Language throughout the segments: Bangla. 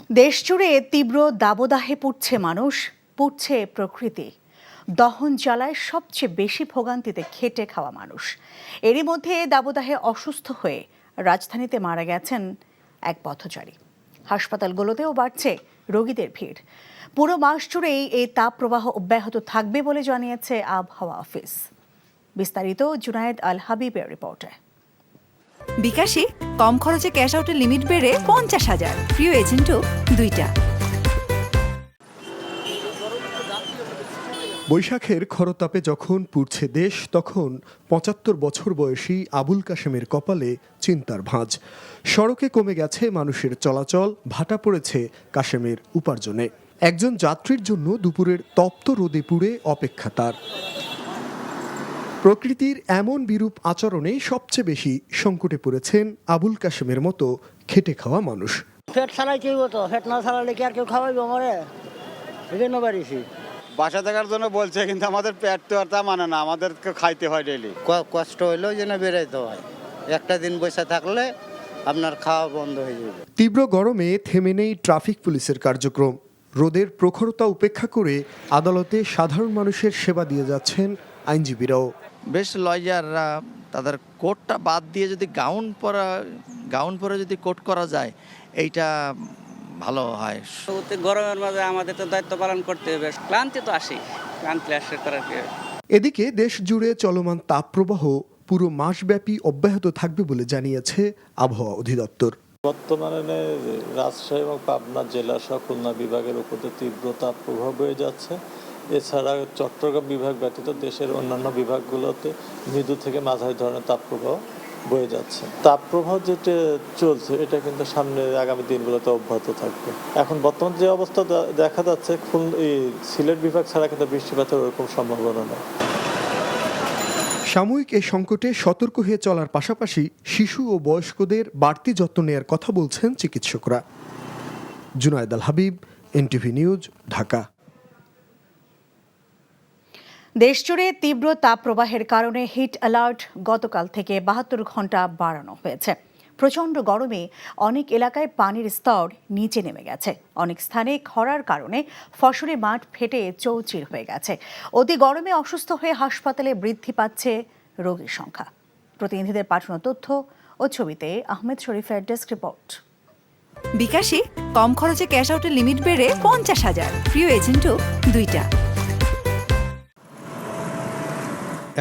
দেশজুড়ে তীব্র দাবদাহে পুড়ছে মানুষ, পুড়ছে প্রকৃতি। দহন জ্বালায় সবচেয়ে বেশি ভোগান্তিতে খেটে খাওয়া মানুষ। এরই মধ্যে দাবদাহে অসুস্থ হয়ে রাজধানীতে মারা গেছেন এক পথচারী। হাসপাতালগুলোতেও বাড়ছে রোগীদের ভিড়। পুরো মাস জুড়েই এই তাপপ্রবাহ অব্যাহত থাকবে বলে জানিয়েছে আবহাওয়া অফিস। বিস্তারিত জুনায়েদ আল হাবিবের রিপোর্টে। বিকাশে কম খরচে ক্যাশ আউটের লিমিট বেড়ে 50,000, প্রিয় এজেন্টও 2টা। বৈশাখের খরতাপে যখন পুড়ছে দেশ, তখন ৭৫ বছর বয়সী আবুল কাশেমের কপালে চিন্তার ভাঁজ। সড়কে কমে গেছে মানুষের চলাচল, ভাটা পড়েছে কাশেমের উপার্জনে। একজন যাত্রীর জন্য দুপুরের তপ্ত রোদে পুড়ে অপেক্ষা তার। প্রকৃতির এমন বিরূপ আচরণে সবচেয়ে বেশি সংকটে পড়েছেন আবুল কাশেমের মতো খেটে খাওয়া মানুষ। ফেট ছাড়াই কেউ তো ফেট না ছাড়ালে কি আর কেউ খাওয়াইবো আমারে? এজন্য বাড়িছি। বাসা থাকার জন্য বলছে, কিন্তু আমাদের পেট তো আর তা মানে না, আমাদেরকে খাইতে হয় ডেইলি। কষ্ট হইলেও যেন বেরাইতে হয়। একটা দিন বসে থাকলে আপনার খাওয়া বন্ধ হয়ে যাবে। তীব্র গরমে থেমে নেই ট্রাফিক পুলিশের কার্যক্রম। রোদের প্রখরতা উপেক্ষা করে আদালতে সাধারণ মানুষের সেবা দিয়ে যাচ্ছেন আইনজীবীরাও। বেশ লয়াররা তাদের কোটটা বাদ দিয়ে যদি গাউন পরে যদি কোট করা যায়, এইটা ভালো হয়। গরমের মাঝে আমাদের তো দায়িত্ব পালন করতে হবে, ক্লান্তি তো আসে, ক্লান্তি আসে করার কি। এদিকে দেশ জুড়ে চলমান তাপপ্রবাহ পুরো মাসব্যাপী অব্যাহত থাকবে বলে জানিয়েছে আবহাওয়া অধিদপ্তর। বর্তমানে রাজশাহী এবং পাবনা জেলা সহ খুলনা বিভাগের উপর তীব্র তাপপ্রবাহ বয়ে যাচ্ছে। এছাড়া চট্টগ্রাম বিভাগ ব্যতীত দেশের অন্যান্য বিভাগগুলোতে মৃদু থেকে মাঝারি ধরনের তাপপ্রবাহ বয়ে যাচ্ছে। তাপপ্রবাহ যেটা চলছে, এটা কিন্তু সামনে আগামী দিনগুলোতে অব্যাহত থাকবে। এখন বর্তমান যে অবস্থা দেখা যাচ্ছে, সিলেট বিভাগ ছাড়া কিন্তু বৃষ্টিপাতের ওরকম সম্ভাবনা নেই। সাময়িক এই সংকটে সতর্ক হয়ে চলার পাশাপাশি শিশু ও বয়স্কদের বাড়তি যত্ন নেওয়ার কথা বলছেন চিকিৎসকরা। জুনায়েদ আল হাবিব, এনটিভি নিউজ, ঢাকা। দেশজুড়ে তীব্র তাপপ্রবাহের কারণে হিট অ্যালার্ট গতকাল থেকে 72 ঘন্টা বাড়ানো হয়েছে। প্রচণ্ড গরমে অনেক এলাকায় পানির স্তর নিচে নেমে গেছে। অনেক স্থানে খরার কারণে ফসলি মাঠ ফেটে চৌচির হয়ে গেছে। অতি গরমে অসুস্থ হয়ে হাসপাতালে বৃদ্ধি পাচ্ছে রোগীর সংখ্যা। প্রতিনিধিদের পাঠানো তথ্য ও ছবিতে আহমেদ শরীফের ডেস্ক রিপোর্ট। বিকাশে কম খরচে ক্যাশ আউটের লিমিট বেড়ে 50,000, প্রিয় এজেন্টও 2টা।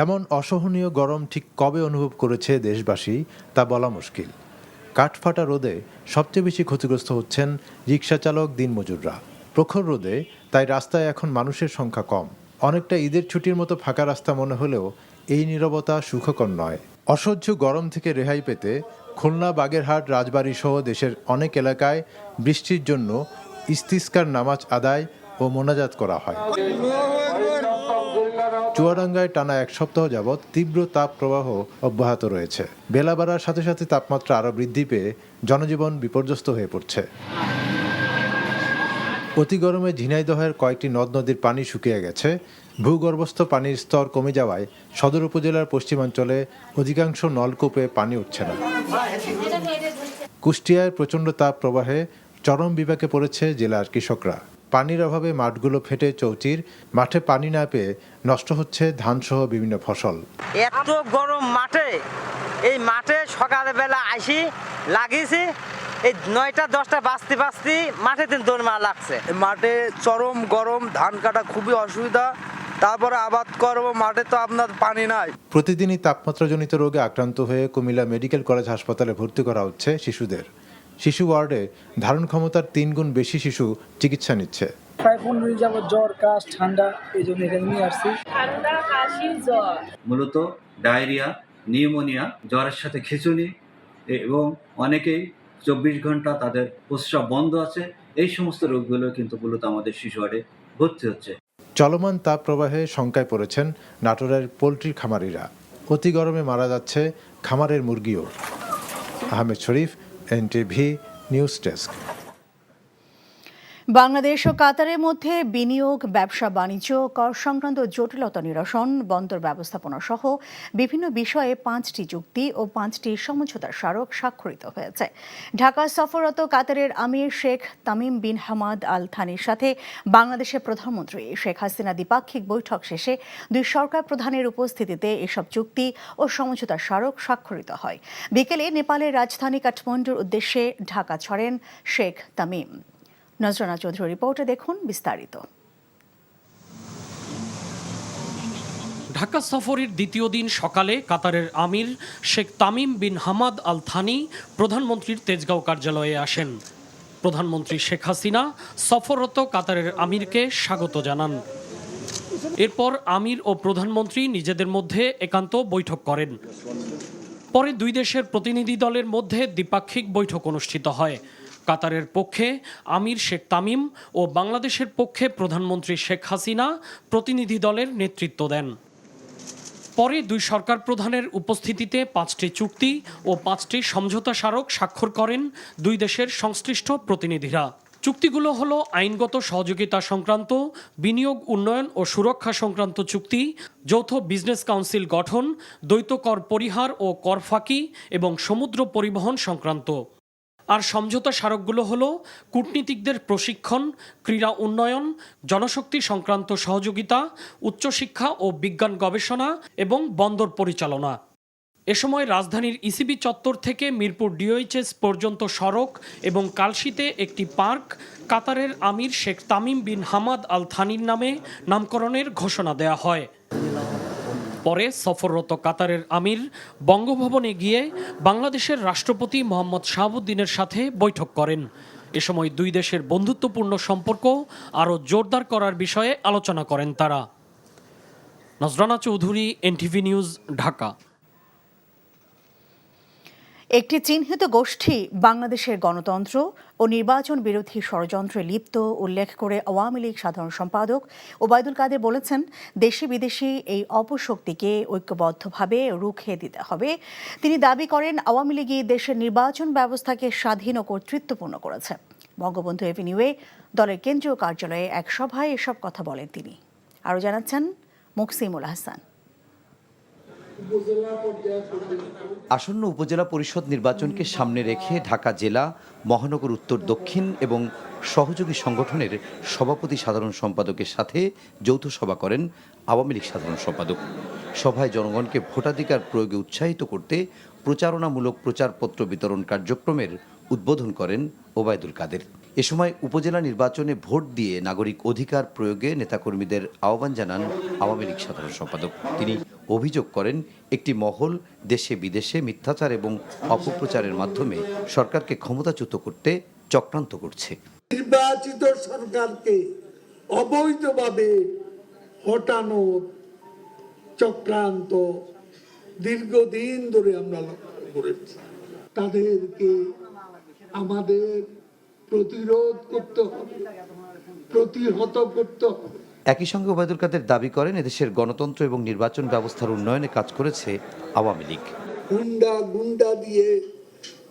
এমন অসহনীয় গরম ঠিক কবে অনুভব করেছে দেশবাসী তা বলা মুশকিল। কাঠফাটা রোদে সবচেয়ে বেশি ক্ষতিগ্রস্ত হচ্ছেন রিকশা চালক, দিনমজুররা। প্রখর রোদে তাই রাস্তায় এখন মানুষের সংখ্যা কম। অনেকটা ঈদের ছুটির মতো ফাঁকা রাস্তা মনে হলেও এই নীরবতা সুখকর নয়। অসহ্য গরম থেকে রেহাই পেতে খুলনা, বাগেরহাট, রাজবাড়ী সহ দেশের অনেক এলাকায় বৃষ্টির জন্য ইস্তিসকার নামাজ আদায় ও মোনাজাত করা হয়। চুয়াডাঙ্গায় টানা এক সপ্তাহ যাবৎ তীব্র তাপ প্রবাহ অব্যাহত রয়েছে। বেলা বাড়ার সাথে সাথে তাপমাত্রা আরও বৃদ্ধি পেয়ে জনজীবন বিপর্যস্ত হয়ে পড়ছে। অতি গরমে ঝিনাইদহের কয়েকটি নদ নদীর পানি শুকিয়ে গেছে। ভূগর্ভস্থ পানির স্তর কমে যাওয়ায় সদর উপজেলার পশ্চিমাঞ্চলে অধিকাংশ নলকূপে পানি উঠছে না। কুষ্টিয়ায় প্রচণ্ড তাপ প্রবাহে চরম বিপাকে পড়েছে জেলার কৃষকরা। পানির অভাবে মাঠগুলো ফেটে চৌচির, মাঠে পানি না পেয়ে নষ্ট হচ্ছে ধানসহ বিভিন্ন ফসল। এত গরম মাঠে, এই মাঠে সকালবেলা আসি লাগিয়েছি, এই 9টা 10টা বাজতে মাঠে দৌড় মারা লাগছে। মাঠে চরম গরম, ধান কাটা খুবই অসুবিধা। তারপরে আবাদ করবো, মাঠে তো আপনার পানি নাই। প্রতিদিনই তাপমাত্রাজনিত রোগে আক্রান্ত হয়ে কুমিল্লা মেডিকেল কলেজ হাসপাতালে ভর্তি করা হচ্ছে শিশুদের। শিশু ওয়ার্ডে ধারণ ক্ষমতার 3 গুণ বেশি শিশু চিকিৎসা নিচ্ছে। প্রায় 15 দিন যাবত জ্বর, কাশ, ঠান্ডা, এই জন্য এখানে নিয়ে আসছি। ঠান্ডা, কাশি, জ্বর, মূলত ডায়রিয়া, নিউমোনিয়া, জ্বরের সাথে খিঁচুনি এবং অনেকেই 24 ঘন্টা তাদের প্রস্রাব বন্ধ আছে। এই সমস্ত রোগগুলো কিন্তু মূলত আমাদের শিশু ওয়ার্ডে ভর্তি হচ্ছে। চলমান তাপ প্রবাহে শঙ্কায় পড়েছেন নাটোরের পোলট্রির খামারিরা। অতি গরমে মারা যাচ্ছে খামারের মুরগিও। আহমেদ শরীফ, এনটিভি নিউজ ডেস্ক। বাংলাদেশ ও কাতারের মধ্যে বিনিয়োগ, ব্যবসা বাণিজ্য, কর সংক্রান্ত জটিলতা নিরসন, বন্দর ব্যবস্থাপনা সহ বিভিন্ন বিষয়ে 5টি চুক্তি ও 5টি সমঝোতা স্মারক স্বাক্ষরিত হয়েছে। ঢাকা সফররত কাতারের আমির Sheikh Tamim bin Hamad Al থানির সাথে বাংলাদেশের প্রধানমন্ত্রী শেখ হাসিনা দ্বিপাক্ষিক বৈঠক শেষে দুই সরকার প্রধানের উপস্থিতিতে এসব চুক্তি ও সমঝোতা স্মারক স্বাক্ষরিত হয়। বিকেলে নেপালের রাজধানী কাঠমান্ডুর উদ্দেশ্যে ঢাকা ছাড়েন শেখ তামিম। নজরানা চৌধুরী রিপোর্টে দেখুন বিস্তারিত। ঢাকা সফরের দ্বিতীয় দিন সকালে কাতারের আমির Sheikh Tamim bin Hamad Al Thani প্রধানমন্ত্রীর তেজগাঁও কার্যালয়ে আসেন। প্রধানমন্ত্রী শেখ হাসিনা সফররত কাতারের আমিরকে স্বাগত জানান। এরপর আমির ও প্রধানমন্ত্রী নিজেদের মধ্যে একান্ত বৈঠক করেন। পরে দুই দেশের প্রতিনিধি দলের মধ্যে দ্বিপাক্ষিক বৈঠক অনুষ্ঠিত হয়। কাতারের পক্ষে আমির শেখ তামিম ও বাংলাদেশের পক্ষে প্রধানমন্ত্রী শেখ হাসিনা প্রতিনিধি দলের নেতৃত্ব দেন। পরে দুই সরকার প্রধানের উপস্থিতিতে 5টি চুক্তি ও 5টি সমঝোতা স্মারক স্বাক্ষর করেন দুই দেশের সংশ্লিষ্ট প্রতিনিধিরা। চুক্তিগুলো হলো আইনগত সহযোগিতা সংক্রান্ত, বিনিয়োগ উন্নয়ন ও সুরক্ষা সংক্রান্ত চুক্তি, যৌথ বিজনেস কাউন্সিল গঠন, দ্বৈত কর পরিহার ও কর ফাঁকি এবং সমুদ্র পরিবহন সংক্রান্ত। আর সমঝোতা স্মারকগুলো হলো কূটনীতিকদের প্রশিক্ষণ, ক্রীড়া উন্নয়ন, জনশক্তি সংক্রান্ত সহযোগিতা, উচ্চশিক্ষা ও বিজ্ঞান গবেষণা এবং বন্দর পরিচালনা। এ সময় রাজধানীর ইসিবি চত্বর থেকে মিরপুর ডিওএইচএস পর্যন্ত সড়ক এবং কালশিতে একটি পার্ক কাতারের আমির Sheikh Tamim bin Hamad Al থানির নামে নামকরণের ঘোষণা দেয়া হয়। পরে সফররত কাতারের আমির বঙ্গভবনে গিয়ে বাংলাদেশের রাষ্ট্রপতি মোহাম্মদ শাহাবুদ্দিনের সাথে বৈঠক করেন। এ সময় দুই দেশের বন্ধুত্বপূর্ণ সম্পর্ক আরও জোরদার করার বিষয়ে আলোচনা করেন তারা। নজরানা চৌধুরী, এনটিভি নিউজ, ঢাকা। একটি চিহ্নিত গোষ্ঠী বাংলাদেশের গণতন্ত্র ও নির্বাচন বিরোধী ষড়যন্ত্রে লিপ্ত উল্লেখ করে আওয়ামী লীগ সাধারণ সম্পাদক ওবায়দুল কাদের বলেছেন, দেশি বিদেশি এই অপশক্তিকে ঐক্যবদ্ধভাবে রুখে দিতে হবে। তিনি দাবি করেন, আওয়ামী লীগই দেশের নির্বাচন ব্যবস্থাকে স্বাধীন ও কর্তৃত্বপূর্ণ করেছে। বঙ্গবন্ধু এভিনিউয়ে দলের কেন্দ্রীয় কার্যালয়ে এক সভায় এসব কথা বলেন তিনি। আরও জানাচ্ছেন মুকসিমুল হাসান। আসন্ন উপজেলা পরিষদ নির্বাচনকে সামনে রেখে ঢাকা জেলা, মহানগর উত্তর, দক্ষিণ এবং সহযোগী সংগঠনের সভাপতি সাধারণ সম্পাদকের সাথে যৌথ সভা করেন আওয়ামী লীগ সাধারণ সম্পাদক। সভায় জনগণকে ভোটাধিকার প্রয়োগে উৎসাহিত করতে প্রচারণামূলক প্রচারপত্র বিতরণ কার্যক্রমের উদ্বোধন করেন ওবায়দুল কাদের। এ সময় উপজেলা নির্বাচনে ভোট দিয়ে নাগরিক অধিকার প্রয়োগে নেতাকর্মীদের আহ্বান জানান আওয়ামী লীগ সাধারণ সম্পাদক। তিনি অভিযোগ করেন, একটি মহল দেশে বিদেশে মিথ্যাচার এবং অপপ্রচারের মাধ্যমে সরকারকে ক্ষমতাচ্যুত করতে চক্রান্ত করছে। নির্বাচিত সরকারকে অবৈধভাবে হটানোর চক্রান্ত দীর্ঘদিন ধরে আমরা লক্ষ্য করেছি। তাদেরকে আমাদের প্রতিরোধ করতে হবে, প্রতিহত করতে হবে। একই সঙ্গে ওবায়দুল কাদের দাবি করেন, এদেশের গণতন্ত্র এবং নির্বাচন ব্যবস্থার উন্নয়নে কাজ করেছে আওয়ামী লীগ। গুন্ডা দিয়ে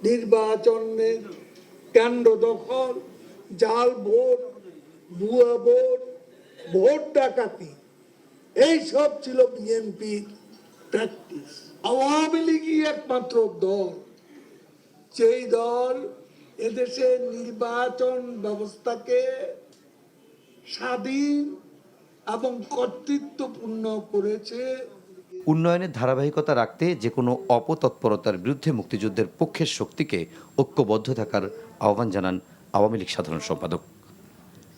নির্বাচনের কেন্দ্র দখল, জাল ভোট, ভুয়া ভোট, ভোট ডাকাতি, এই সব ছিল বিএনপির প্র্যাকটিস। আওয়ামী লীগই একমাত্র দল, যেই দল এদেশের নির্বাচন ব্যবস্থাকে স্বাধীন এবং কর্তৃত্বপূর্ণ করেছে। উন্নয়নের ধারাবাহিকতা রাখতে যে কোনো অপতৎপরতার বিরুদ্ধে মুক্তিযুদ্ধের পক্ষের শক্তিকে ঐক্যবদ্ধ থাকার আহ্বান জানান আওয়ামী লীগ সাধারণ সম্পাদক।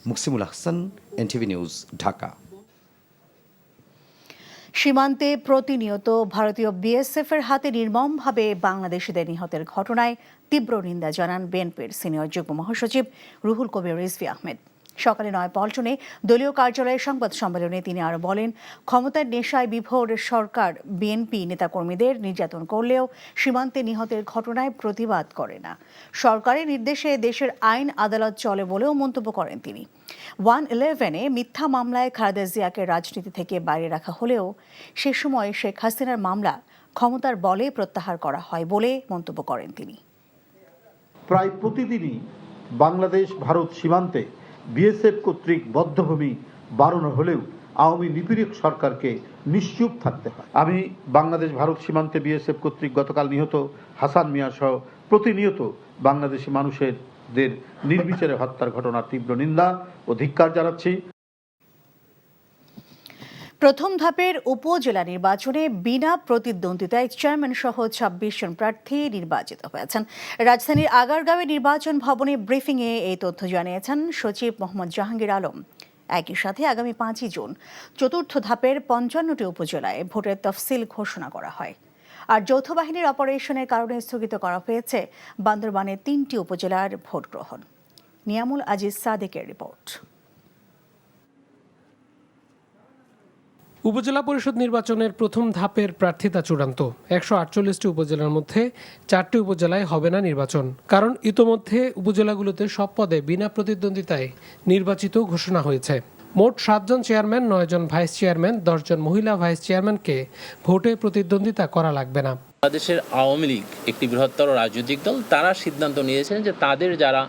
Muksimul Hasan, NTV news, Dhaka. সীমান্তে প্রতিনিয়ত ভারতীয় বিএসএফের হাতে নির্মমভাবে বাংলাদেশিদের নিহতের ঘটনায় তীব্র নিন্দা জানান বিএনপির সিনিয়র যুগ্ম মহাসচিব রুহুল কবির রিজভী আহমেদ। সকালে নয়াপল্টনে দলীয় কার্যালয়ে সংবাদ সম্মেলনে তিনি আরও বলেন, ক্ষমতার নেশায় বিভোর সরকার বিএনপি নেতাকর্মীদের নির্যাতন করলেও সীমান্তে নিহতের ঘটনায় প্রতিবাদ করে না। সরকারের নির্দেশে দেশের আইন আদালত চলে বলেও মন্তব্য করেন তিনি। 111-এ মিথ্যা মামলায় খালেদা জিয়াকে রাজনীতি থেকে বাইরে রাখা হলেও সে সময় শেখ হাসিনার মামলা ক্ষমতার বলে প্রত্যাহার করা হয় বলে মন্তব্য করেন তিনি। প্রায় প্রতিদিনই বাংলাদেশ ভারত সীমান্তে বিএসএফ কর্তৃক বধ্যভূমি বাড়ানো হলেও আওয়ামী নিপীড়ক সরকারকে নিশ্চুপ থাকতে হয়। আমি বাংলাদেশ ভারত সীমান্তে বিএসএফ কর্তৃক গতকাল নিহত হাসান মিয়া সহ প্রতিনিয়ত বাংলাদেশি মানুষদের নির্বিচারে হত্যার ঘটনার তীব্র নিন্দা ও ধিক্কার জানাচ্ছি। প্রথম ধাপের উপজেলা নির্বাচনে বিনা প্রতিদ্বন্দ্বিতায় চেয়ারম্যান সহ ২৬ জন প্রার্থী নির্বাচিত হয়েছেন। রাজধানীর আগারগাঁওয়ে নির্বাচন ভবনে ব্রিফিংয়ে এই তথ্য জানিয়েছেন সচিব মোহাম্মদ জাহাঙ্গীর আলম। একই সাথে আগামী ৫ই জুন চতুর্থ ধাপের ৫৫টি উপজেলায় ভোটের তফসিল ঘোষণা করা হয়। আর যৌথ বাহিনীর অপারেশনের কারণে স্থগিত করা হয়েছে বান্দরবানের ৩টি উপজেলার ভোট গ্রহণ। নিয়ামুল আজিজ সাদেকের রিপোর্ট। উপজেলা পরিষদ নির্বাচনের প্রথম ধাপের প্রার্থিতা চূড়ান্ত। ১৪৮টি উপজেলার মধ্যে ৪টি উপজেলায় হবে না নির্বাচন, কারণ ইতোমধ্যে উপজেলাগুলোতে সব পদে বিনা প্রতিদ্বন্দ্বিতায় নির্বাচিত ঘোষণা হয়েছে। মোট ৭ জন চেয়ারম্যান, ৯ জন ভাইস চেয়ারম্যান, ১০ জন মহিলা ভাইস চেয়ারম্যানকে ভোটে প্রতিদ্বন্দ্বিতা করা লাগবে না। বাংলাদেশের আওয়ামী লীগ একটি বৃহত্তর রাজনৈতিক দল, তারা সিদ্ধান্ত নিয়েছেন যে তাদের যারা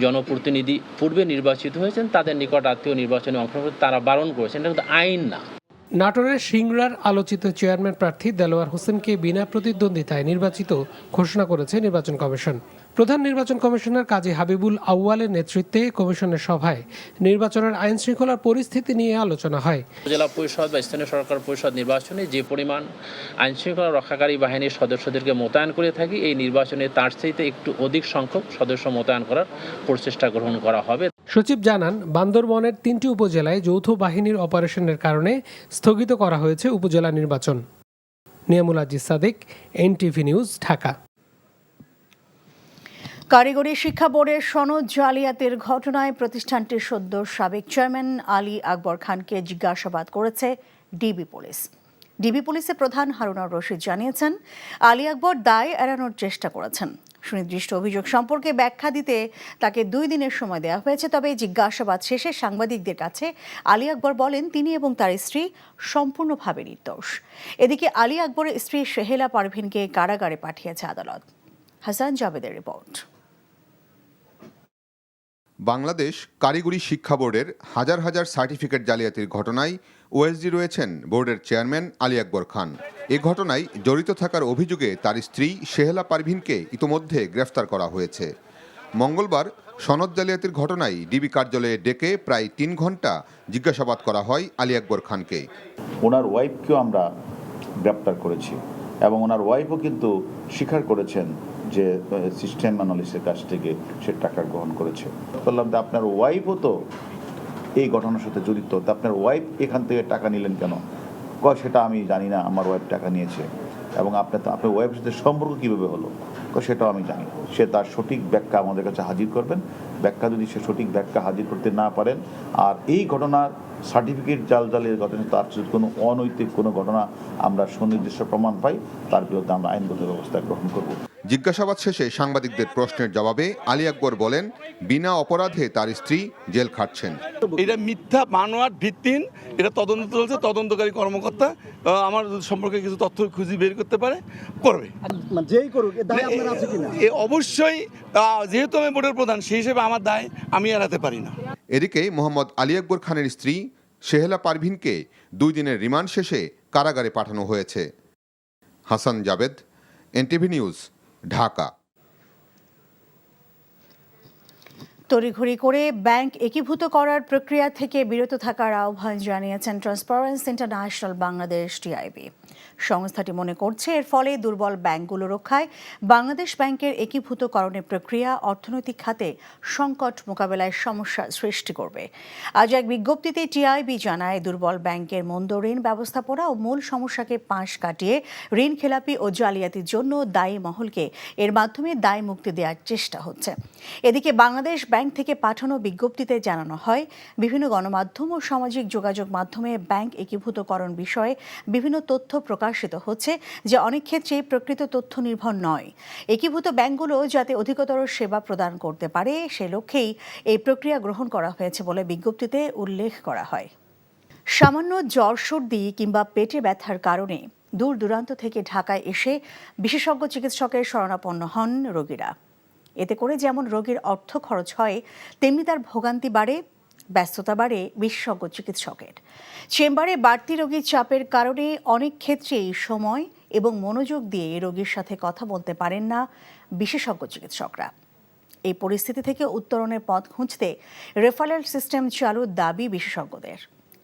জনপ্রতিনিধি পূর্বে নির্বাচিত হয়েছেন তাদের নিকট আত্মীয় নির্বাচনে অংশগ্রহণ তারা বারণ করেছেন। এটা কিন্তু আইন না। নাটোরের সিংড়ার আলোচিত চেয়ারম্যান প্রার্থী দেলোয়ার হোসেনকে বিনা প্রতিদ্বন্দ্বিতায় নির্বাচিত ঘোষণা করেছে নির্বাচন কমিশন। প্রধান নির্বাচন কমিশনার কাজী হাবিবুল আউয়ালের নেতৃত্বে কমিশনের সভায় নির্বাচনের আইন শৃঙ্খলার পরিস্থিতি নিয়ে আলোচনা হয়। জেলা পরিষদ বা স্থানীয় সরকার পরিষদ নির্বাচনে যে পরিমাণ আইন শৃঙ্খলা রক্ষাকারী বাহিনীর সদস্যদেরকে মোতায়েন করে থাকি, এই নির্বাচনে তার চাইতে একটু অধিক সংখ্যক সদস্য মোতায়েন করার প্রচেষ্টা গ্রহণ করা হবে। সচিব জানান, বান্দরবনের 3টি উপজেলায় যৌথ বাহিনীর অপারেশনের কারণে স্থগিত করা হয়েছে উপজেলা নির্বাচন। Niamul Aziz Sadek, NTV news, Dhaka. কারিগরি শিক্ষা বোর্ডের সনদ জালিয়াতির ঘটনায় প্রতিষ্ঠানটির সদ্য সাবেক চেয়ারম্যান আলী আকবর খানকে জিজ্ঞাসাবাদ করেছে ডিবি পুলিশ। ডিবি পুলিশের প্রধান হারুনার রশিদ জানিয়েছেন, আলী আকবর দায় এড়ানোর চেষ্টা করেছেন। সুনির্দিষ্ট অভিযোগ সম্পর্কে ব্যাখ্যা দিতে তাকে 2 দিনের সময় দেওয়া হয়েছে। তবে জিজ্ঞাসাবাদ শেষে সাংবাদিকদের কাছে আলী আকবর বলেন তিনি এবং তার স্ত্রী সম্পূর্ণভাবে নির্দোষ। এদিকে আলী আকবরের স্ত্রী শেহেলা পারভিনকে কারাগারে পাঠিয়েছে আদালত। হাসান জাবেদের রিপোর্ট। বাংলাদেশ কারিগরি শিক্ষা বোর্ডের হাজার হাজার সার্টিফিকেট জালিয়াতির ঘটনায় ওএসডি রয়েছেন বোর্ডের চেয়ারম্যান আলী আকবর খান। এ ঘটনায় জড়িত থাকার অভিযোগে তার স্ত্রী শেহেলা পারভিনকে ইতোমধ্যে গ্রেফতার করা হয়েছে। মঙ্গলবার সনদ জালিয়াতির ঘটনায় ডিবি কার্যালয়ে ডেকে প্রায় 3 ঘন্টা জিজ্ঞাসাবাদ করা হয় আলী আকবর খানকে। ওনার ওয়াইফকেও আমরা গ্রেপ্তার করেছি এবং ওনার ওয়াইফও কিন্তু স্বীকার করেছেন যে সিস্টেম অ্যানালিস্টের কাছ থেকে সে টাকা গ্রহণ করেছে। বললাম যে আপনার ওয়াইফও তো এই ঘটনার সাথে জড়িত, তা আপনার ওয়াইফ এখান থেকে টাকা নিলেন কেন? সেটা আমি জানি না, আমার ওয়াইফ টাকা নিয়েছে। এবং আপনার ওয়াইফের সাথে সম্পর্ক কীভাবে হলো? সেটাও আমি জানি। সে তার সঠিক ব্যাখ্যা আমাদের কাছে হাজির করবেন। ব্যাখ্যা যদি সে সঠিক ব্যাখ্যা হাজির করতে না পারেন, আর এই ঘটনার সার্টিফিকেট জালের ঘটনা তার যদি কোনো অনৈতিক কোনো ঘটনা আমরা সুনির্দিষ্ট প্রমাণ পাই, তার বিরুদ্ধে আমরা আইনগত ব্যবস্থা গ্রহণ করব। জিজ্ঞাসাবাদ শেষে সাংবাদিকদের প্রশ্নের জবাবে আলী আকবর বলেন, বিনা অপরাধে তার স্ত্রী জেল খাটছেন। এটা মিথ্যা বানোয়াট ভিত্তিহীন, এটা তদন্ত চলছে। তদন্তকারী কর্মকর্তা আমার সম্পর্কে কিছু তথ্য খুঁজে বের করতে পারে, করবে। যেই করুক, অবশ্যই যেহেতু আমি বোর্ডের প্রধান, সেই হিসেবে আমার দায় আমি এড়াতে পারি না। এদিকে মোহাম্মদ আলী আকবর খানের স্ত্রী শেহেলা পারভিনকে 2 দিনের রিমান্ড শেষে কারাগারে পাঠানো হয়েছে। Hasan Javed, NTV news, Dhaka. তড়িঘড়ি করে ব্যাংক একীভূত করার প্রক্রিয়া থেকে বিরত থাকার আহ্বান জানিয়েছেন ট্রান্সপারেন্সি ইন্টারন্যাশনাল বাংলাদেশ টিআইবি। সংস্থাটি মনে করছে এর ফলে দুর্বল ব্যাংকগুলো রক্ষায় বাংলাদেশ ব্যাংকের একীভূতকরণের প্রক্রিয়া অর্থনৈতিক খাতে সংকট মোকাবেলায় সমস্যা সৃষ্টি করবে। আজ এক বিজ্ঞপ্তিতে টিআইবি জানায়, দুর্বল ব্যাংকের মন্দ ঋণ ব্যবস্থাপনা ও মূল সমস্যাকে পাশ কাটিয়ে ঋণ খেলাপি ও জালিয়াতির জন্য দায়ী মহলকে এর মাধ্যমে দায় মুক্তি দেওয়ার চেষ্টা হচ্ছে। এদিকে বাংলাদেশ ব্যাংক থেকে পাঠানো বিজ্ঞপ্তিতে জানানো হয়, বিভিন্ন গণমাধ্যম ও সামাজিক যোগাযোগ মাধ্যমে ব্যাংক একীভূতকরণ বিষয়ে বিভিন্ন তথ্য প্রকাশিত হচ্ছে, যা অনেক ক্ষেত্রে প্রকৃত তথ্য নির্ভর নয়। একীভূত ব্যাংকগুলো যাতে অধিকতর সেবা প্রদান করতে পারে, সে লক্ষ্যেই এই প্রক্রিয়া গ্রহণ করা হয়েছে বলে বিজ্ঞপ্তিতে উল্লেখ করা হয়। সামান্য জ্বর, সর্দি কিংবা পেটে ব্যথার কারণে দূর দূরান্ত থেকে ঢাকায় এসে বিশেষজ্ঞ চিকিৎসকের শরণাপন্ন হন রোগীরা। এতে করে যেমন রোগীর অর্থ খরচ হয়, তেমনি তার ভোগান্তি বাড়ে। ব্যস্ততা বাড়ে বিশেষজ্ঞ চিকিৎসকের। চেম্বারে বাড়তি রোগীর চাপের কারণে অনেক ক্ষেত্রেই সময় এবং মনোযোগ দিয়ে রোগীর সাথে কথা বলতে পারেন না বিশেষজ্ঞ চিকিৎসকরা। এই পরিস্থিতি থেকে উত্তরণের পথ খুঁজতে রেফারেল সিস্টেম চালুর দাবি বিশেষজ্ঞদের।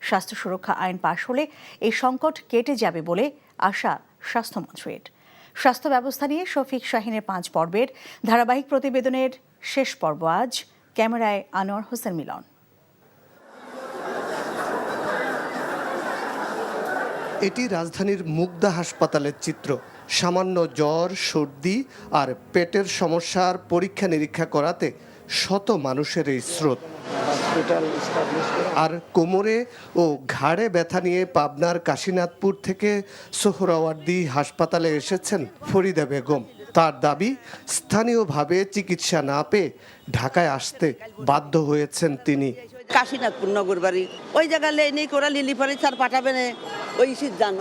স্বাস্থ্য সুরক্ষা আইন পাশ হলে এই সংকট কেটে যাবে বলে আশা স্বাস্থ্যমন্ত্রীর। স্বাস্থ্য ব্যবস্থা নিয়ে শফিক শাহিনের 5 পর্বের ধারাবাহিক প্রতিবেদনের শেষ পর্ব আজ। ক্যামেরায় আনোয়ার হোসেন মিলন। এটি রাজধানীর মুগদা হাসপাতালের চিত্র। সামান্য জ্বর, সর্দি আর পেটের সমস্যার পরীক্ষা নিরীক্ষা করাতে শত মানুষের এই স্রোত। আর কোমরে ও ঘাড়ে ব্যথা নিয়ে পাবনার কাশীনাথপুর থেকে সোহরাওয়ার্দী হাসপাতালে এসেছেন ফরিদা বেগম। তার দাবি, স্থানীয়ভাবে চিকিৎসা না পেয়ে ঢাকায় আসতে বাধ্য হয়েছেন তিনি। কাশীনাথপুর নগর বাড়ি, ওই জায়গায় নেই করা লিলি পরে স্যার পাঠাবে না, ওই শীত যান,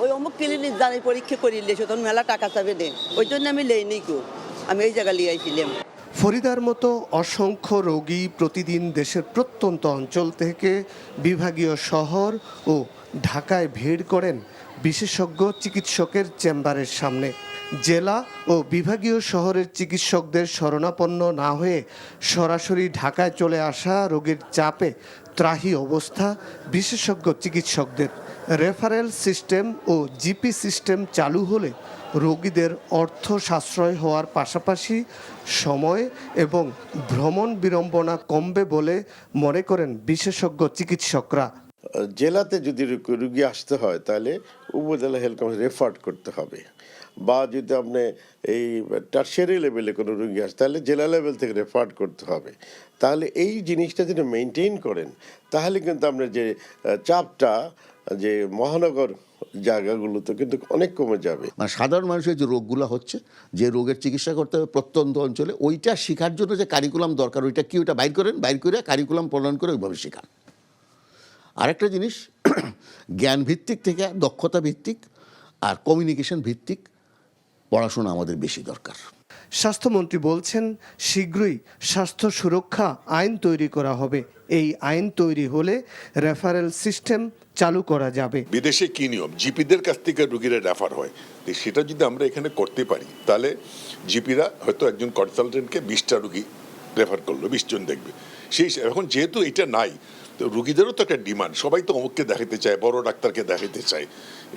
ওই অমুক ক্লিনিক যান, এই পরীক্ষা করিলে তখন মেলা টাকা চাবে না, ওই জন্য আমি লেইনি কেউ, আমি এই জায়গায় লিয়ে আইছিলাম। ফরিদার মতো অসংখ্য রোগী প্রতিদিন দেশের প্রত্যন্ত অঞ্চল থেকে বিভাগীয় শহর ও ঢাকায় ভিড় করেন বিশেষজ্ঞ চিকিৎসকের চেম্বারের সামনে। জেলা ও বিভাগীয় শহরের চিকিৎসকদের শরণাপন্ন না হয়ে সরাসরি ঢাকায় চলে আসা রোগীর চাপে ত্রাহি অবস্থা বিশেষজ্ঞ চিকিৎসকদের। রেফারেল সিস্টেম ও জিপি সিস্টেম চালু হলে রোগীদের অর্থ সাশ্রয় হওয়ার পাশাপাশি সময় এবং ভ্রমণ বিড়ম্বনা কমবে বলে মনে করেন বিশেষজ্ঞ চিকিৎসকরা। জেলাতে যদি রুগী আসতে হয় তাহলে উপজেলা হেলথ কমিশন রেফার করতে হবে, বা যদি আপনি এই টার্সিয়ারি লেভেলে কোনো রুগী আসে তাহলে জেলা লেভেল থেকে রেফার করতে হবে। তাহলে এই জিনিসটা যদি মেনটেন করেন তাহলে কিন্তু আপনার যে চাপটা যে মহানগর জায়গাগুলোতে কিন্তু অনেক কমে যাবে। মানে সাধারণ মানুষের যে রোগগুলো হচ্ছে, যে রোগের চিকিৎসা করতে হবে প্রত্যন্ত অঞ্চলে, ওইটা শেখার জন্য যে কারিকুলাম দরকার, ওইটা কি ওইটা বাইর করেন, বাইর করে কারিকুলাম প্রণয়ন করে ওইভাবে শেখান। আরেকটা জিনিস, জ্ঞান ভিত্তিক থেকে দক্ষতা ভিত্তিক আর কমিউনিকেশন ভিত্তিক পড়াশোনা আমাদের বেশি দরকার। স্বাস্থ্যমন্ত্রী বলছেন, শীঘ্রই স্বাস্থ্য সুরক্ষা আইন তৈরি করা হবে। এই আইন তৈরি হলে রেফারেল সিস্টেম চালু করা যাবে। বিদেশে কি নিয়ম, জিপিদের কাছ থেকে রুগীরা রেফার হয়, সেটা যদি আমরা এখানে করতে পারি তাহলে জিপিরা হয়তো একজন কনসালটেন্টকে 20টা রুগী রেফার করলো, 20 জন দেখবে। সেই এখন যেহেতু এটা নাই, তো রুগীদেরও তো একটা ডিমান্ড, সবাই তো অমুককে দেখাতে চায়, বড় ডাক্তারকে দেখাতে চায়।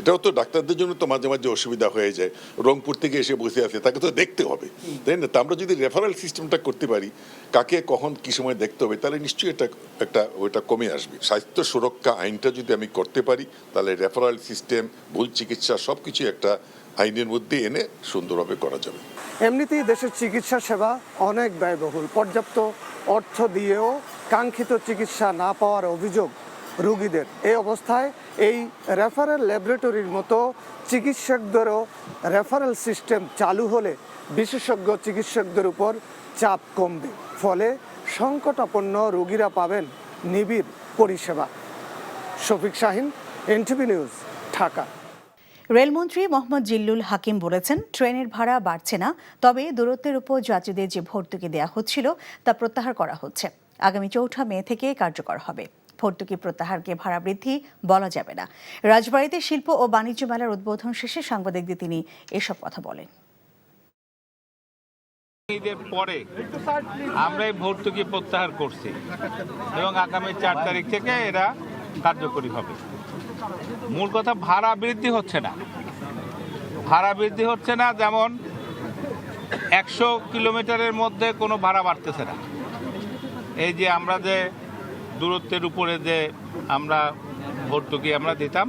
এটাও তো ডাক্তারদের জন্য তো মাঝে মাঝে অসুবিধা হয়ে যায়, রংপুর থেকে এসে বসে আছে, তাকে তো দেখতে হবে, তাই না? তা আমরা যদি রেফারেল সিস্টেমটা করতে পারি, কাকে কখন কি সময় দেখতে হবে, তাহলে নিশ্চয়ই ওইটা কমে আসবে। স্বাস্থ্য সুরক্ষা আইনটা যদি আমি করতে পারি তাহলে রেফারেল সিস্টেম, ভুল চিকিৎসা সবকিছু একটা আইনের মধ্যে এনে সুন্দরভাবে করা যাবে। এমনিতেই দেশের চিকিৎসা সেবা অনেক ব্যয়বহুল, পর্যাপ্ত অর্থ দিয়েও কাঙ্ক্ষিত চিকিৎসা না পাওয়ার অভিযোগ রোগীদের। এই অবস্থায় এই রেফারেল ল্যাবরেটরির মতো চিকিৎসকদেরও রেফারেল সিস্টেম চালু হলে বিশেষজ্ঞ চিকিৎসকদের উপর চাপ কমবে, ফলে সংকটাপন্ন রোগীরা পাবেন নিবিড় পরিষেবা। Shafiq Shahin, NTV news, Dhaka. রেলমন্ত্রী মোহাম্মদ জিল্লুল হাকিম বলেছেন, ট্রেনের ভাড়া বাড়ছে না, তবে দূরত্বের উপর যাত্রীদের যে ভর্তুকি দেওয়া হচ্ছিল তা প্রত্যাহার করা হচ্ছে। আগামী 4 মে থেকে কার্যকর হবে। ভর্তুকি প্রত্যাহারকে ভাড়া বৃদ্ধি বলা যাবে না। রাজবাড়ীতে শিল্প ও বাণিজ্য মেলার উদ্বোধন শেষে সাংবাদিকদের তিনি এসব কথা বলেন। ঈদের পরে আমরা এই ভর্তুকি প্রত্যাহার করছি এবং আগামী 4 তারিখ থেকে এরা কার্যকরী হবে। মূল কথা, ভাড়া বৃদ্ধি হচ্ছে না। যেমন 100 কিলোমিটারের মধ্যে কোনো ভাড়া বাড়তেছে না। এই যে আমরা যে দূরত্বের উপরে যে আমরা ভর্তুকি আমরা দিতাম।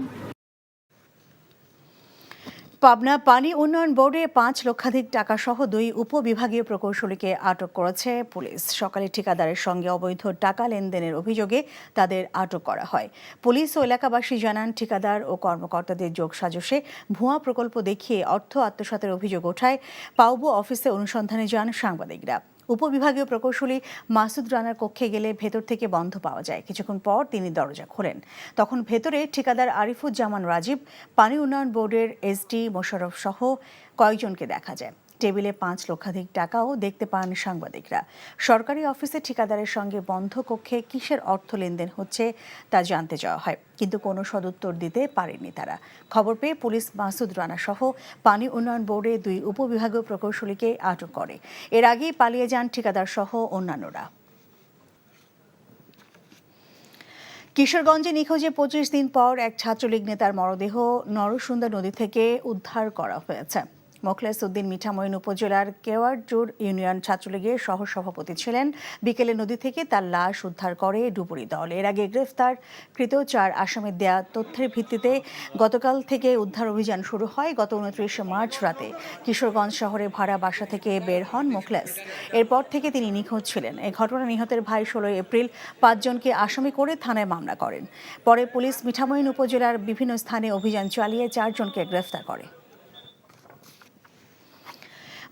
পাবনা পানি উন্নয়ন বোর্ডে 5 লক্ষাধিক টাকা সহ 2 উপবিভাগীয় প্রকৌশলীকে আটক করেছে পুলিশ। সকালে ঠিকাদারের সঙ্গে অবৈধ টাকা লেনদেনের অভিযোগে তাদের আটক করা হয়। পুলিশ ও এলাকাবাসী জানান, ঠিকাদার ও কর্মকর্তাদের যোগসাজশে ভুয়া প্রকল্প দেখিয়ে অর্থ আত্মসাতের অভিযোগ ওঠায় পাউবো অফিসে অনুসন্ধানে যান সাংবাদিকরা। উপবিভাগীয় প্রকৌশলী মাসুদ রানার কক্ষে গেলে ভেতর থেকে বন্ধ পাওয়া যায়। কিছুক্ষণ পর তিনি দরজা খোলেন। তখন ভেতরে ঠিকাদার আরিফুজ্জামান রাজীব, পানি উন্নয়ন বোর্ডের এসডি মোশাররফ সহ কয়েকজনকে দেখা যায়। টেবিলে 5 লক্ষাধিক টাকাও দেখতে পান সাংবাদিকরা। সরকারি অফিসে ঠিকাদারের সঙ্গে বন্ধ কক্ষে কিসের অর্থ লেনদেন হচ্ছে তা জানতে চাওয়া হয়, কিন্তু কোনো সদুত্তর দিতে পারেনি তারা। খবর পেয়ে পুলিশ মাসুদ রানা সহ পানি উন্নয়ন বোর্ডে 2 উপবিভাগীয় প্রকৌশলীকে আটক করে। এর আগেই পালিয়ে যান ঠিকাদার সহ অন্যান্যরা। কিশোরগঞ্জে নিখোঁজে 25 দিন পর এক ছাত্রলীগ নেতার মরদেহ নরসুন্দর নদী থেকে উদ্ধার করা হয়েছে। মোখলেস উদ্দিন মিঠামইন উপজেলার কেওয়ারজোর ইউনিয়ন ছাত্রলীগের সহসভাপতি ছিলেন। বিকেলে নদী থেকে তার লাশ উদ্ধার করে ডুবুরি দল। এর আগে গ্রেফতারকৃত 4 আসামির দেয়া তথ্যের ভিত্তিতে গতকাল থেকে উদ্ধার অভিযান শুরু হয়। গত 29 মার্চ রাতে কিশোরগঞ্জ শহরে ভাড়া বাসা থেকে বের হন মোখলেস। এরপর থেকে তিনি নিখোঁজ ছিলেন। এই ঘটনায় নিহতের ভাই 16 এপ্রিল 5 জনকে আসামি করে থানায় মামলা করেন। পরে পুলিশ মিঠামইন উপজেলার বিভিন্ন স্থানে অভিযান চালিয়ে 4 জনকে গ্রেফতার করে।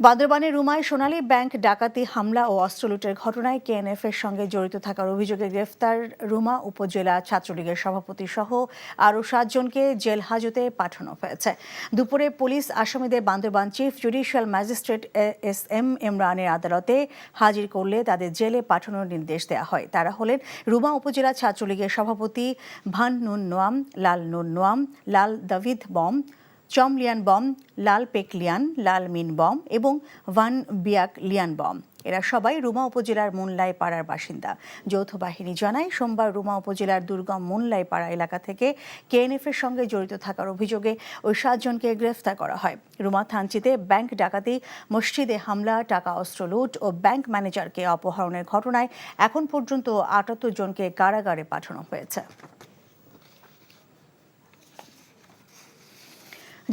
বান্দরবানের রুমায় সোনালী ব্যাংক ডাকাতি, হামলা ও অস্ত্র লুটের ঘটনায় কেএনএফ এর সঙ্গে জড়িত থাকার অভিযোগে গ্রেফতার রুমা উপজেলা ছাত্রলীগের সভাপতি সহ আরও 7 জনকে জেল হাজতে পাঠানো হয়েছে। দুপুরে পুলিশ আসামিদের Bandarban chief judicial magistrate SM ইমরানের আদালতে হাজির করলে তাদের জেলে পাঠানোর নির্দেশ দেওয়া হয়। তারা হলেন রুমা উপজেলা ছাত্রলীগের সভাপতি ভান নুন নোয়াম, লাল নুন নোয়াম, লাল দাভিদ বম, চম লিয়ান বম, লাল পেক লিয়ান, লাল মিন বম এবং ভান বিয়াক লিয়ান বম। এরা সবাই রুমা উপজেলার মুনলাই পাড়ার বাসিন্দা। যৌথ বাহিনী জানায়, সোমবার রুমা উপজেলার দুর্গম মুনলাই পাড়া এলাকা থেকে কেএনএফ এর সঙ্গে জড়িত থাকার অভিযোগে ওই 7 জনকে গ্রেফতার করা হয়। রুমা থানচিতে ব্যাংক ডাকাতি, মসজিদে হামলা, টাকা অস্ত্র লুট ও ব্যাংক ম্যানেজারকে অপহরণের ঘটনায় এখন পর্যন্ত 78 জনকে কারাগারে পাঠানো হয়েছে।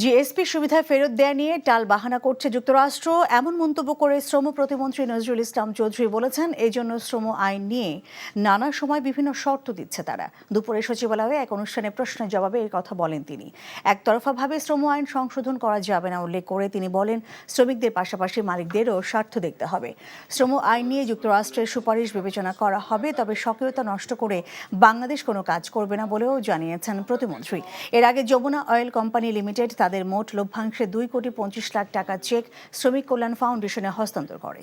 জিএসপি সুবিধা ফেরত দেয়া নিয়ে টাল বাহানা করছে যুক্তরাষ্ট্র, এমন মন্তব্য করে শ্রম প্রতিমন্ত্রী নজরুল ইসলাম চৌধুরী বলেছেন, এই জন্য শ্রম আইন নিয়ে নানা সময় বিভিন্ন শর্ত দিচ্ছে তারা। দুপুরে সচিবালয়ে এক অনুষ্ঠানে প্রশ্নের জবাবে এই কথা বলেন তিনি। একতরফাভাবে শ্রম আইন সংশোধন করা যাবে না উল্লেখ করে তিনি বলেন, শ্রমিকদের পাশাপাশি মালিকদেরও স্বার্থ দেখতে হবে। শ্রম আইন নিয়ে যুক্তরাষ্ট্রের সুপারিশ বিবেচনা করা হবে, তবে স্বকীয়তা নষ্ট করে বাংলাদেশ কোনো কাজ করবে না বলেও জানিয়েছেন প্রতিমন্ত্রী। এর আগে যমুনা অয়েল কোম্পানি লিমিটেড তাদের মোট লভ্যাংশে 2,25 লাখ টাকা চেক শ্রমিক কল্যাণ ফাউন্ডেশনে হস্তান্তর করে।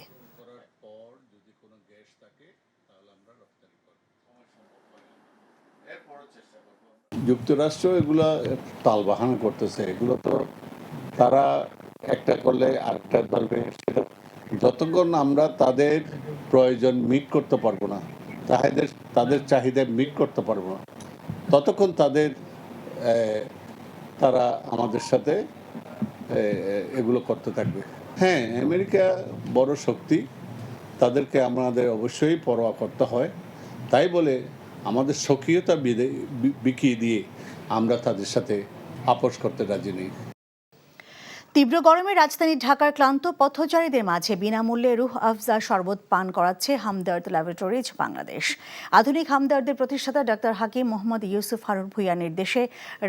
যুক্তরাষ্ট্র এগুলা তালবাহানা করতেছে, এগুলো তো তারা একটা করলে আরেকটা ধরবে। সেটা যতক্ষণ আমরা তাদের প্রয়োজন মিট করতে পারবো না, তাদের চাহিদা মিট করতে পারবো না, ততক্ষণ তারা আমাদের সাথে এগুলো করতে থাকবে। হ্যাঁ, আমেরিকা বড় শক্তি, তাদেরকে আমাদের অবশ্যই পরোয়া করতে হয়। তাই বলে আমাদের স্বকীয়তা বিকিয়ে দিয়ে আমরা তাদের সাথে আপোষ করতে রাজি নেই। তীব্র গরমে রাজধানী ঢাকার ক্লান্ত পথচারীদের মাঝে বিনামূল্যে রুহ আফজা শরবত পান করাচ্ছে হামদর্দ ল্যাবরেটরিজ বাংলাদেশ। আধুনিক হামদর্দের প্রতিষ্ঠাতা ডাক্তার হাকিম মোহাম্মদ ইউসুফ হারুন ভূঁইয়ার নির্দেশে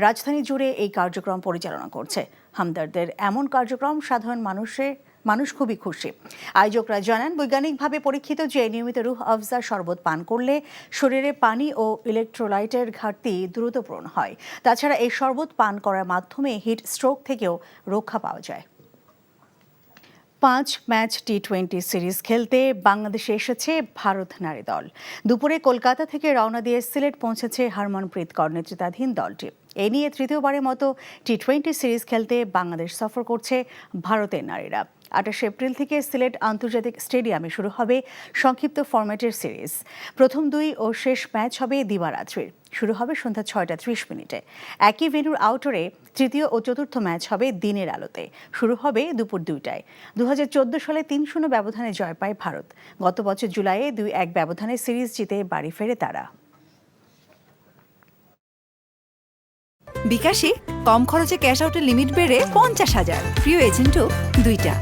রাজধানী জুড়ে এই কার্যক্রম পরিচালনা করছে। হামদর্দের এমন কার্যক্রম সাধারণ মানুষ খুবই খুশি। আয়োজকরা জানান, বৈজ্ঞানিকভাবে পরীক্ষিত যে নিয়মিত রুহ আফজা শরবত পান করলে শরীরে পানি ও ইলেকট্রোলাইটের ঘাটতি দ্রুত পূরণ হয়। তাছাড়া এই শরবত পান করার মাধ্যমে হিট স্ট্রোক থেকেও রক্ষা পাওয়া যায়। 5 ম্যাচ টি20 সিরিজ খেলতে বাংলাদেশে এসেছে ভারত নারী দল। দুপুরে কলকাতা থেকে রওনা দিয়ে সিলেট পৌঁছেছে হরমনপ্রীত কৌর নেতৃত্বাধীন দলটি। এ নিয়ে তৃতীয়বারের মতো টি20 সিরিজ খেলতে বাংলাদেশ সফর করছে ভারতের নারীরা। 28 এপ্রিল থেকে সিলেট আন্তর্জাতিক স্টেডিয়ামে শুরু হবে সংক্ষিপ্ত ফরম্যাটের সিরিজ। প্রথম 2 ও শেষ ম্যাচ হবে দিবারাত্রির। শুরু হবে সন্ধ্যা 6:30 একই ভেন্যুর আউটডোরে তৃতীয় ও চতুর্থ ম্যাচ হবে দিনের আলোতে। শুরু হবে দুপুর 2টায়। 2014 সালে 3-0 ব্যবধানে জয় পায় ভারত। গত বছর জুলাইয়ে 2-1 ব্যবধানে সিরিজ জিতে বাড়ি ফেরে তারা। বিকাশে কম খরচে ক্যাশ আউটের লিমিট বেড়ে 50,000, প্রিয় এজেন্টও 2টা।